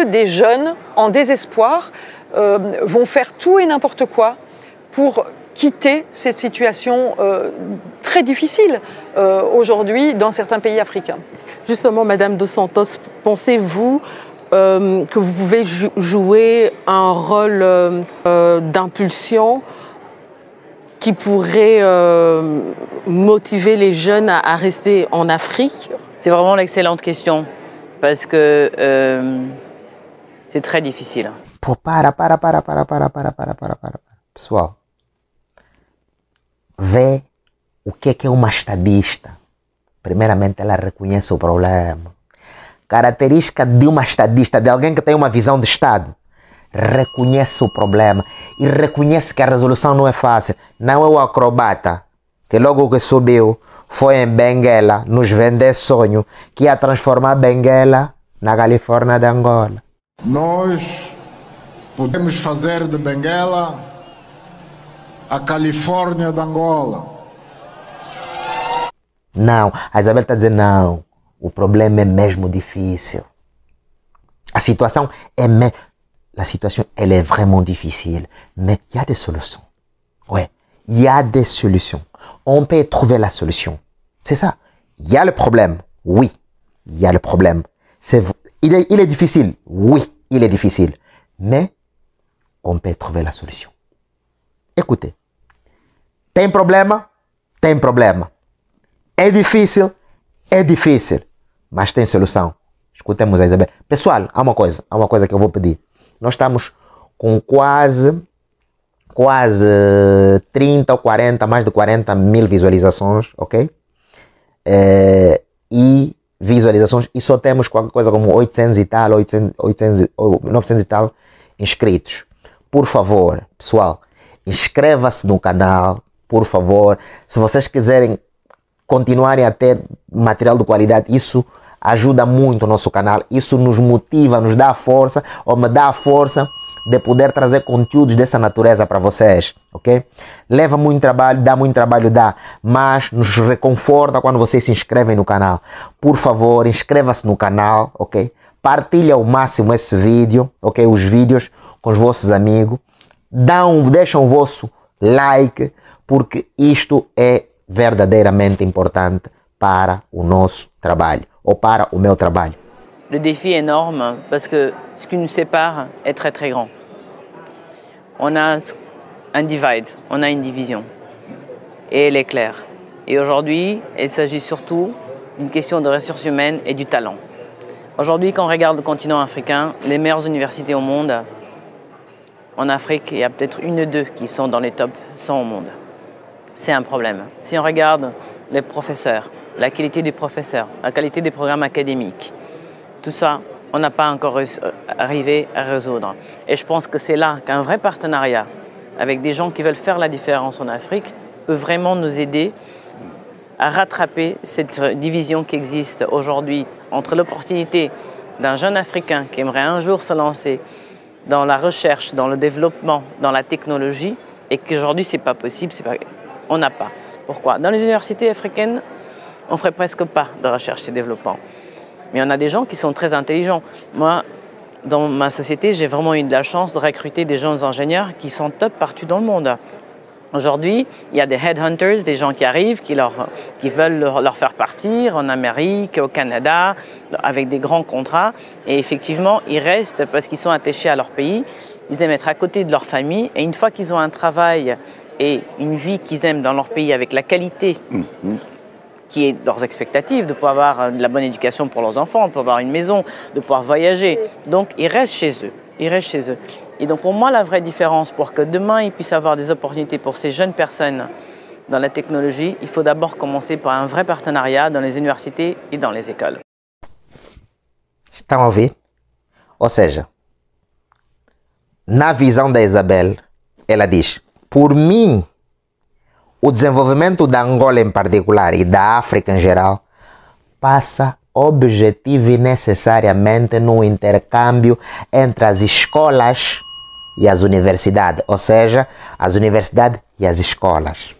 que des jeunes en désespoir vont faire tout et n'importe quoi pour quitter cette situation très difficile aujourd'hui dans certains pays africains. Justement, Madame Dos Santos, pensez-vous que vous pouvez jouer un rôle d'impulsion qui pourrait motiver les jeunes à rester en Afrique? C'est vraiment l'excellente question, parce que c'est très difficile. Pessoal, vê o que é uma estadista. Primeiramente, ela reconhece o problema. Característica de uma estadista, de alguém que tem uma visão de Estado, reconhece o problema e reconhece que a resolução não é fácil. Não é o acrobata que logo que subiu foi em Benguela nos vender sonho que ia transformar Benguela na Califórnia de Angola. Nós podemos fazer de Benguela a Califórnia de Angola. Não, a Isabel está dizendo não. O problema é mesmo difícil. A situação é La situation, elle est vraiment difficile, mais il y a des solutions. Ouais, il y a des solutions. On peut trouver la solution. C'est ça. Il y a le problème. Oui, il y a le problème. Il est difficile. Oui, il est difficile. Mais on peut trouver la solution. Écoutez. Tem problema? Tem problema. É difícil? É difícil. Mas tem solução. Escutemos a Isabel. Pessoal, há uma coisa que eu vou pedir. Nós estamos com quase 30 ou 40, mais de 40 mil visualizações, ok? E visualizações, e só temos qualquer coisa como 800 e tal, 900 e tal inscritos. Por favor, pessoal, inscreva-se no canal, por favor. Se vocês quiserem continuarem a ter material de qualidade, isso ajuda muito o nosso canal, isso nos motiva, nos dá força, ou me dá a força de poder trazer conteúdos dessa natureza para vocês, ok? Leva muito trabalho, dá, mas nos reconforta quando vocês se inscrevem no canal. Por favor, inscreva-se no canal, ok? Partilha ao máximo esse vídeo, ok? Os vídeos com os vossos amigos. Deixam o vosso like, porque isto é verdadeiramente importante para o nosso trabalho. Ou para o meu trabalho. Le défi est énorme parce que ce qui nous sépare est très très grand. On a un divide, on a une division et elle est claire. Et aujourd'hui, il s'agit surtout d'une question de ressources humaines et du talent. Aujourd'hui, quand on regarde le continent africain, les meilleures universités au monde, en Afrique, il y a peut-être une ou deux qui sont dans les top 100 au monde. C'est un problème. Si on regarde les professeurs, la qualité des professeurs, la qualité des programmes académiques, tout ça, on n'a pas encore arrivé à résoudre. Et je pense que c'est là qu'un vrai partenariat avec des gens qui veulent faire la différence en Afrique peut vraiment nous aider à rattraper cette division qui existe aujourd'hui entre l'opportunité d'un jeune Africain qui aimerait un jour se lancer dans la recherche, dans le développement, dans la technologie, et qu'aujourd'hui, ce n'est pas possible, on n'a pas. Pourquoi? Dans les universités africaines, on ne ferait presque pas de recherche et développement. Mais on a des gens qui sont très intelligents. Moi, dans ma société, j'ai vraiment eu de la chance de recruter des jeunes ingénieurs qui sont top partout dans le monde. Aujourd'hui, il y a des headhunters, des gens qui arrivent, qui veulent leur faire partir en Amérique, au Canada, avec des grands contrats. Et effectivement, ils restent parce qu'ils sont attachés à leur pays. Ils aiment être à côté de leur famille. Et une fois qu'ils ont un travail et une vie qu'ils aiment dans leur pays avec la qualité qui est leurs expectatives, de pouvoir avoir de la bonne éducation pour leurs enfants, de pouvoir avoir une maison, de pouvoir voyager. Donc, ils restent chez eux. Ils restent chez eux. Et donc, pour moi, la vraie différence, pour que demain, ils puissent avoir des opportunités pour ces jeunes personnes dans la technologie, il faut d'abord commencer par un vrai partenariat dans les universités et dans les écoles. Estão a ouvir? Ou seja, na visão da Isabel, ela diz, por mim, o desenvolvimento da Angola em particular e da África em geral passa objetivo e necessariamente no intercâmbio entre as escolas e as universidades, ou seja, as universidades e as escolas.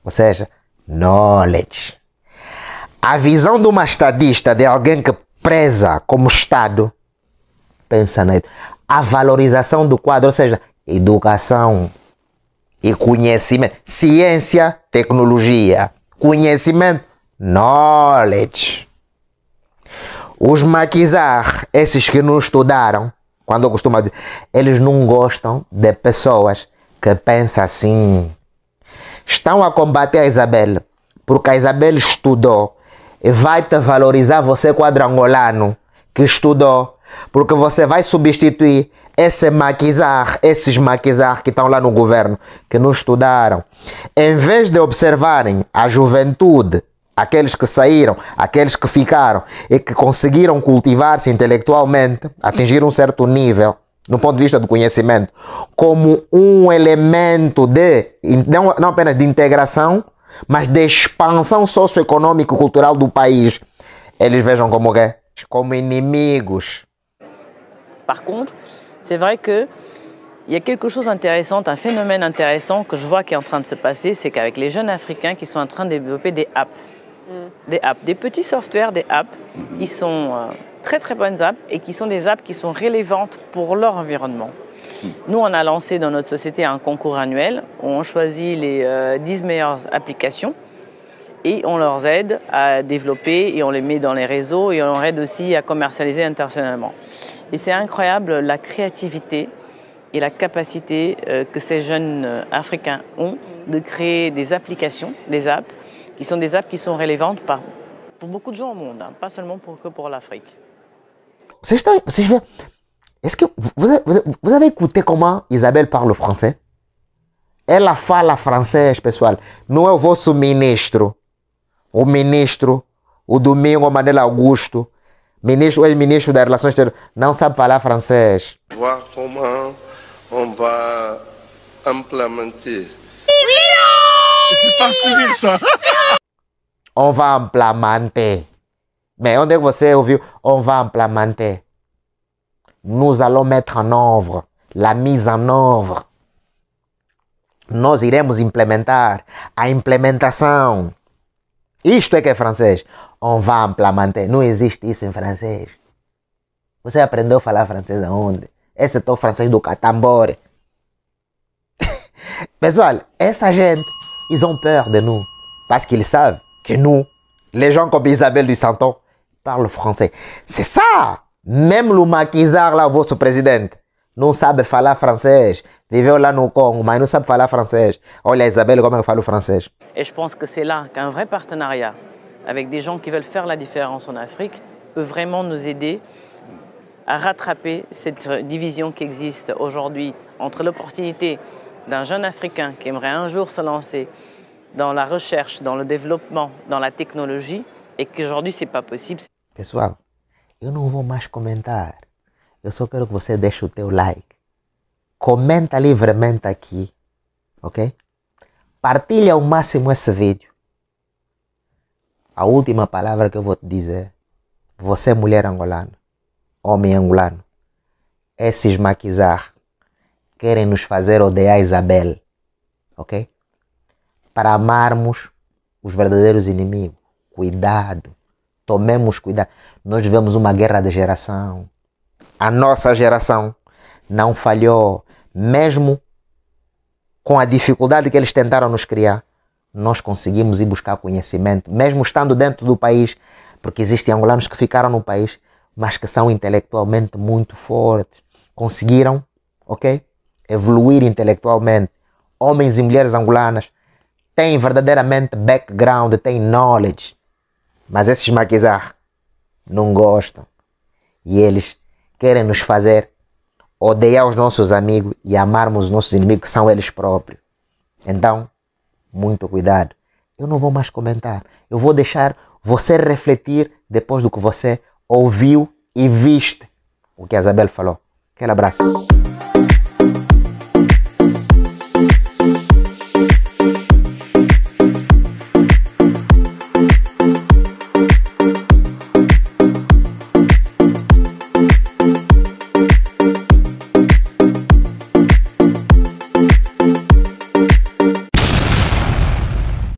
Ou seja, knowledge. A visão de uma estadista, de alguém que preza como Estado, pensa a valorização do quadro, ou seja, educação e conhecimento, ciência, tecnologia, conhecimento, knowledge. Os maquisar, esses que não estudaram, quando eu costumo dizer, eles não gostam de pessoas que pensam assim. Estão a combater a Isabel, porque a Isabel estudou e vai te valorizar você, quadrangolano, que estudou, porque você vai substituir esses maquisar que estão lá no governo, que não estudaram. Em vez de observarem a juventude, aqueles que saíram, aqueles que ficaram e que conseguiram cultivar-se intelectualmente, atingir um certo nível, no ponto de vista do conhecimento, como um elemento de, não apenas de integração, mas de expansão socioeconômica e cultural do país, eles vejam como é, como inimigos. Par contre, c'est vrai qu'il y a quelque chose d'intéressant, un phénomène intéressant que je vois qui est en train de se passer, c'est qu'avec les jeunes Africains qui sont en train de développer des apps, des petits softwares, des apps, qui sont très très bonnes apps et qui sont des apps qui sont relevantes pour leur environnement. Nous, on a lancé dans notre société un concours annuel où on choisit les 10 meilleures applications et on leur aide à développer et on les met dans les réseaux et on leur aide aussi à commercialiser internationalement. Et c'est incroyable la créativité et la capacité que ces jeunes Africains ont de créer des applications, des apps, qui sont des apps qui sont relevantes pour beaucoup de gens au monde, hein, pas seulement que pour l'Afrique. Est-ce que vous avez écouté comment Isabel parle français? Ela fala francês, pessoal. Não é o vosso ministro. O ministro, o Domingo Mandela Augusto, ex-ministro das Relações Exteriores, não sabe falar francês. Voir comment on va implémenter. C'est pas civil, ça. On va implémenter. Mais onde é que você ouviu? On va implémenter. Nous allons mettre en œuvre la mise en œuvre. Nós iremos implementar a implementação. Isto é que é francês. On va implémenter. Não existe isso em francês. Você aprendeu a falar francês aonde? Esse é o francês do Catambore. Pessoal, essa gente, ils ont peur de nous. Parce qu'ils savent que nous, les gens comme Isabelle du Santon, parlent français. C'est ça! Même le maquisard lá, o vosso presidente, não sabe falar francês. Viveu lá no Congo, mas não sabe falar francês. Olha, Isabelle, como eu falo francês. Et je pense que c'est là qu'un vrai partenariat avec des gens qui veulent faire la différence en Afrique peut vraiment nous aider à rattraper cette division qui existe aujourd'hui entre l'opportunité d'un jeune Africain qui aimerait un jour se lancer dans la recherche, dans le développement, dans la technologie, et qu'aujourd'hui, ce n'est pas possible. Pessoal, eu não vou mais comentar. Eu só quero que você deixe o teu like. Comenta livremente aqui, ok? Partilha ao máximo esse vídeo. A última palavra que eu vou te dizer, você mulher angolana, homem angolano, esses maquisar querem nos fazer odiar Isabel, ok? Para amarmos os verdadeiros inimigos. Cuidado, tomemos cuidado. Nós vivemos uma guerra de geração. A nossa geração não falhou, mesmo com a dificuldade que eles tentaram nos criar, nós conseguimos ir buscar conhecimento, mesmo estando dentro do país, porque existem angolanos que ficaram no país, mas que são intelectualmente muito fortes. Conseguiram, ok? Evoluir intelectualmente. Homens e mulheres angolanas têm verdadeiramente background, têm knowledge. Mas esses maquisar não gostam. E eles querem nos fazer odiar os nossos amigos e amarmos os nossos inimigos, que são eles próprios. Então, muito cuidado. Eu não vou mais comentar. Eu vou deixar você refletir depois do que você ouviu e viste o que a Isabel falou. Aquele abraço.